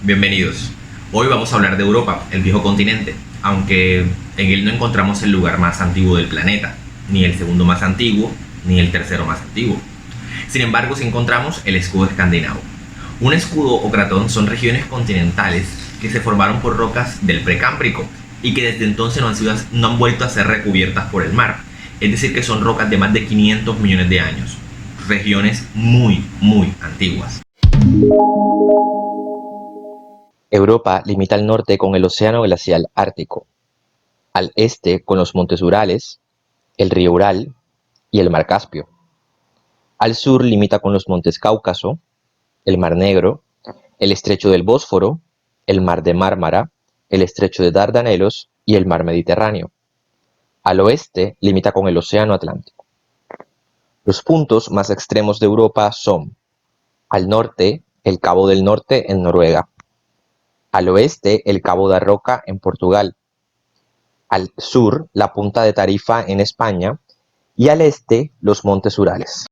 Bienvenidos. Hoy vamos a hablar de Europa, el viejo continente, aunque en él no encontramos el lugar más antiguo del planeta, ni el segundo más antiguo, ni el tercero más antiguo. Sin embargo, sí encontramos el escudo escandinavo. Un escudo o cratón son regiones continentales que se formaron por rocas del Precámbrico y que desde entonces no han vuelto a ser recubiertas por el mar. Es decir, que son rocas de más de 500 millones de años. Regiones muy antiguas. Europa limita al norte con el Océano Glacial Ártico, al este con los montes Urales, el río Ural y el mar Caspio. Al sur limita con los montes Cáucaso, el mar Negro, el estrecho del Bósforo, el mar de Mármara, el estrecho de Dardanelos y el mar Mediterráneo. Al oeste limita con el Océano Atlántico. Los puntos más extremos de Europa son: al norte, el Cabo del Norte en Noruega; al oeste, el Cabo da Roca en Portugal; al sur, la punta de Tarifa en España; y al este, los montes Urales.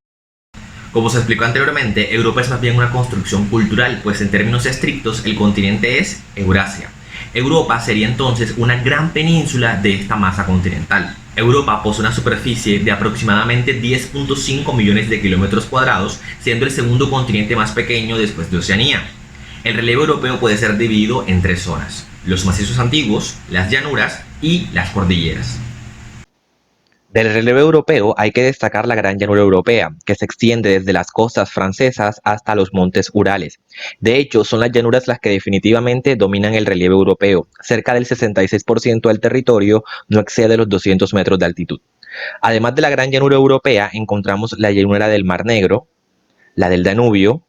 Como se explicó anteriormente, Europa es más bien una construcción cultural, pues en términos estrictos el continente es Eurasia. Europa sería entonces una gran península de esta masa continental. Europa posee una superficie de aproximadamente 10.5 millones de kilómetros cuadrados, siendo el segundo continente más pequeño después de Oceanía. El relieve europeo puede ser dividido en tres zonas: los macizos antiguos, las llanuras y las cordilleras. Del relieve europeo hay que destacar la Gran Llanura Europea, que se extiende desde las costas francesas hasta los montes Urales. De hecho, son las llanuras las que definitivamente dominan el relieve europeo. Cerca del 66% del territorio no excede los 200 metros de altitud. Además de la Gran Llanura Europea, encontramos la llanura del Mar Negro, la del Danubio,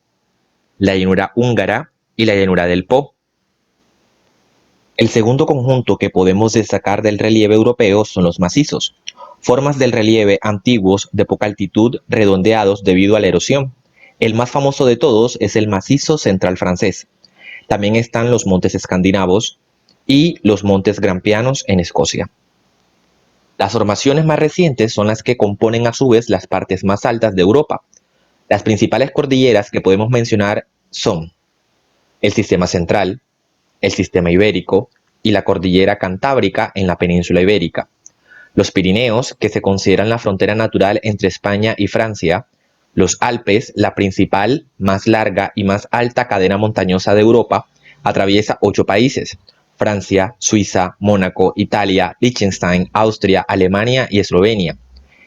la llanura húngara y la llanura del Po. El segundo conjunto que podemos destacar del relieve europeo son los macizos, formas del relieve antiguos de poca altitud redondeados debido a la erosión. El más famoso de todos es el macizo central francés. También están los montes escandinavos y los montes grampianos en Escocia. Las formaciones más recientes son las que componen a su vez las partes más altas de Europa. Las principales cordilleras que podemos mencionar son el Sistema Central, el Sistema Ibérico y la Cordillera Cantábrica en la península ibérica; los Pirineos, que se consideran la frontera natural entre España y Francia; los Alpes, la principal, más larga y más alta cadena montañosa de Europa, atraviesa 8 países: Francia, Suiza, Mónaco, Italia, Liechtenstein, Austria, Alemania y Eslovenia.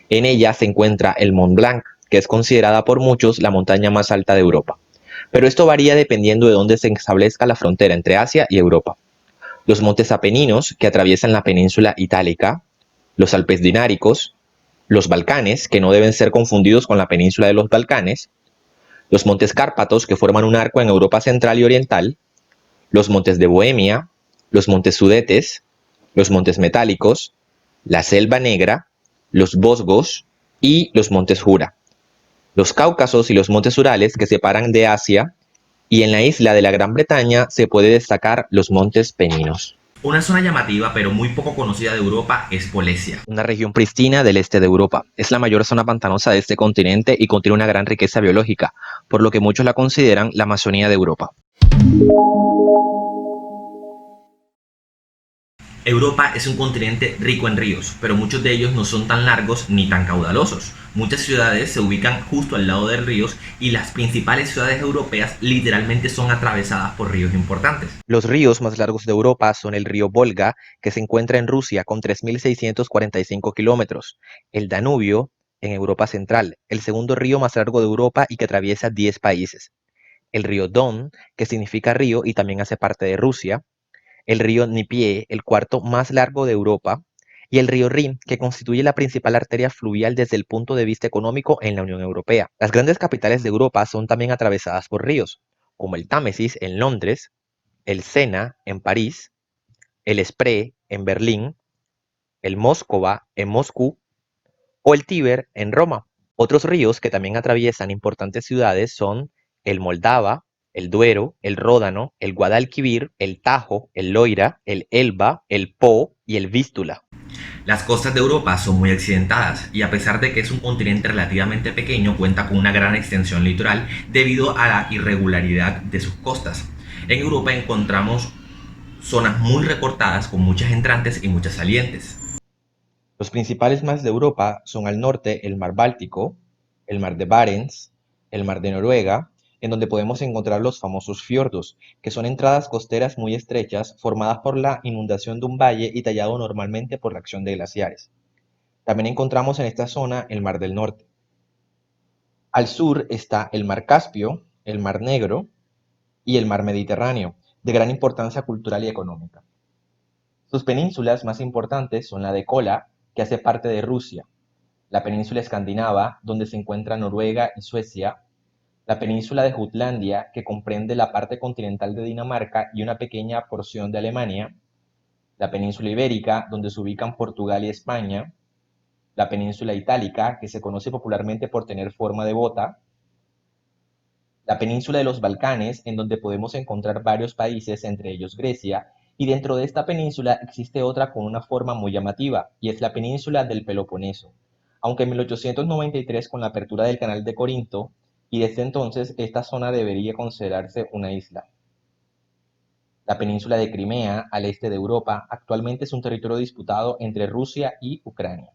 En ella se encuentra el Mont Blanc, que es considerada por muchos la montaña más alta de Europa. Pero esto varía dependiendo de dónde se establezca la frontera entre Asia y Europa. Los montes Apeninos, que atraviesan la península itálica; los Alpes Dináricos; los Balcanes, que no deben ser confundidos con la península de los Balcanes; los montes Cárpatos, que forman un arco en Europa central y oriental; los montes de Bohemia; los montes Sudetes; los montes Metálicos; la Selva Negra; los Vosgos y los montes Jura; los Cáucasos y los montes Urales, que separan de Asia; y en la isla de la Gran Bretaña se puede destacar los montes Peninos. Una zona llamativa pero muy poco conocida de Europa es Polesia. Una región pristina del este de Europa. Es la mayor zona pantanosa de este continente y contiene una gran riqueza biológica, por lo que muchos la consideran la Amazonía de Europa. Europa es un continente rico en ríos, pero muchos de ellos no son tan largos ni tan caudalosos. Muchas ciudades se ubican justo al lado de ríos y las principales ciudades europeas literalmente son atravesadas por ríos importantes. Los ríos más largos de Europa son el río Volga, que se encuentra en Rusia con 3.645 kilómetros; el Danubio, en Europa Central, el segundo río más largo de Europa y que atraviesa 10 países; el río Don, que significa río y también hace parte de Rusia; el río Dnieper, el cuarto más largo de Europa; y el río Rin, que constituye la principal arteria fluvial desde el punto de vista económico en la Unión Europea. Las grandes capitales de Europa son también atravesadas por ríos, como el Támesis en Londres, el Sena en París, el Spree en Berlín, el Móskova en Moscú o el Tíber en Roma. Otros ríos que también atraviesan importantes ciudades son el Moldava, el Duero, el Ródano, el Guadalquivir, el Tajo, el Loira, el Elba, el Po y el Vístula. Las costas de Europa son muy accidentadas y a pesar de que es un continente relativamente pequeño, cuenta con una gran extensión litoral debido a la irregularidad de sus costas. En Europa encontramos zonas muy recortadas con muchas entrantes y muchas salientes. Los principales mares de Europa son al norte el mar Báltico, el mar de Barents, el mar de Noruega, en donde podemos encontrar los famosos fiordos, que son entradas costeras muy estrechas formadas por la inundación de un valle y tallado normalmente por la acción de glaciares. También encontramos en esta zona el mar del norte. Al sur está el mar Caspio, el mar Negro y el mar Mediterráneo, de gran importancia cultural y económica. Sus penínsulas más importantes son la de Kola, que hace parte de Rusia, la península escandinava, donde se encuentran Noruega y Suecia, la península de Jutlandia, que comprende la parte continental de Dinamarca y una pequeña porción de Alemania, la península ibérica, donde se ubican Portugal y España, la península itálica, que se conoce popularmente por tener forma de bota, la península de los Balcanes, en donde podemos encontrar varios países, entre ellos Grecia, y dentro de esta península existe otra con una forma muy llamativa, y es la península del Peloponeso. Aunque en 1893 con la apertura del canal de Corinto, y desde entonces esta zona debería considerarse una isla. La península de Crimea, al este de Europa, actualmente es un territorio disputado entre Rusia y Ucrania.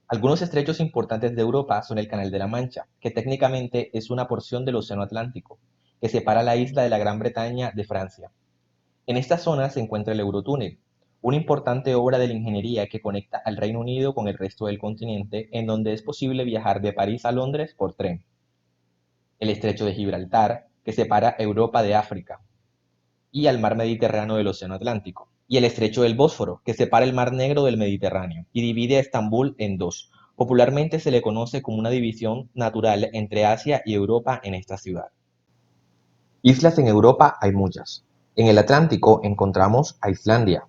Algunos estrechos importantes de Europa son el Canal de la Mancha, que técnicamente es una porción del Océano Atlántico, que separa la isla de la Gran Bretaña de Francia. En esta zona se encuentra el Eurotúnel, una importante obra de la ingeniería que conecta al Reino Unido con el resto del continente, en donde es posible viajar de París a Londres por tren. El Estrecho de Gibraltar, que separa Europa de África, y al mar Mediterráneo del Océano Atlántico, y el Estrecho del Bósforo, que separa el Mar Negro del Mediterráneo y divide a Estambul en dos. Popularmente se le conoce como una división natural entre Asia y Europa en esta ciudad. Islas en Europa hay muchas. En el Atlántico encontramos a Islandia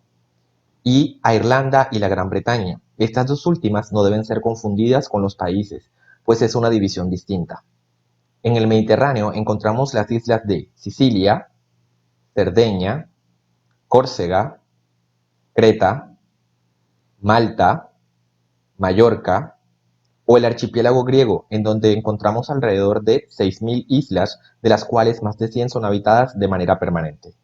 y a Irlanda y la Gran Bretaña. Estas dos últimas no deben ser confundidas con los países, pues es una división distinta. En el Mediterráneo encontramos las islas de Sicilia, Cerdeña, Córcega, Creta, Malta, Mallorca o el archipiélago griego, en donde encontramos alrededor de 6.000 islas, de las cuales más de 100 son habitadas de manera permanente.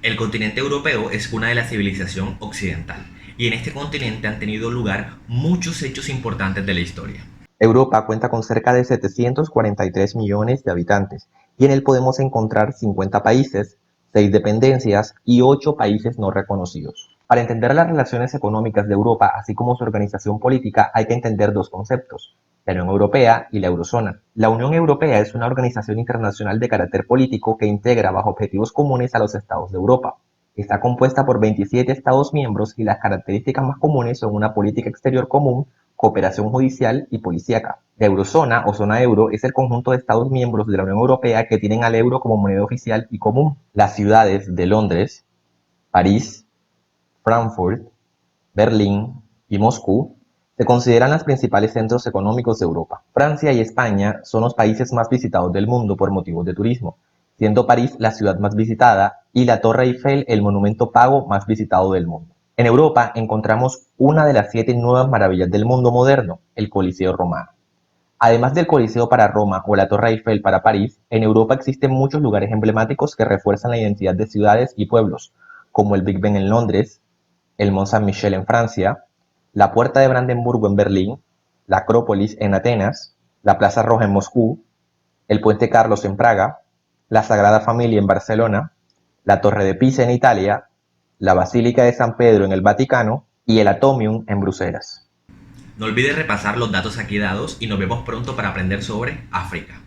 El continente europeo es una de la civilización occidental, y en este continente han tenido lugar muchos hechos importantes de la historia. Europa cuenta con cerca de 743 millones de habitantes, y en él podemos encontrar 50 países, 6 dependencias y 8 países no reconocidos. Para entender las relaciones económicas de Europa, así como su organización política, hay que entender dos conceptos: la Unión Europea y la Eurozona. La Unión Europea es una organización internacional de carácter político que integra bajo objetivos comunes a los estados de Europa. Está compuesta por 27 estados miembros y las características más comunes son una política exterior común, cooperación judicial y policíaca. La eurozona o zona euro es el conjunto de estados miembros de la Unión Europea que tienen al euro como moneda oficial y común. Las ciudades de Londres, París, Frankfurt, Berlín y Moscú se consideran los principales centros económicos de Europa. Francia y España son los países más visitados del mundo por motivos de turismo, siendo París la ciudad más visitada y la Torre Eiffel el monumento pago más visitado del mundo. En Europa encontramos una de las 7 nuevas maravillas del mundo moderno, el Coliseo Romano. Además del Coliseo para Roma o la Torre Eiffel para París, en Europa existen muchos lugares emblemáticos que refuerzan la identidad de ciudades y pueblos, como el Big Ben en Londres, el Mont Saint-Michel en Francia, la Puerta de Brandenburgo en Berlín, la Acrópolis en Atenas, la Plaza Roja en Moscú, el Puente Carlos en Praga, la Sagrada Familia en Barcelona, la Torre de Pisa en Italia, la Basílica de San Pedro en el Vaticano y el Atomium en Bruselas. No olvides repasar los datos aquí dados y nos vemos pronto para aprender sobre África.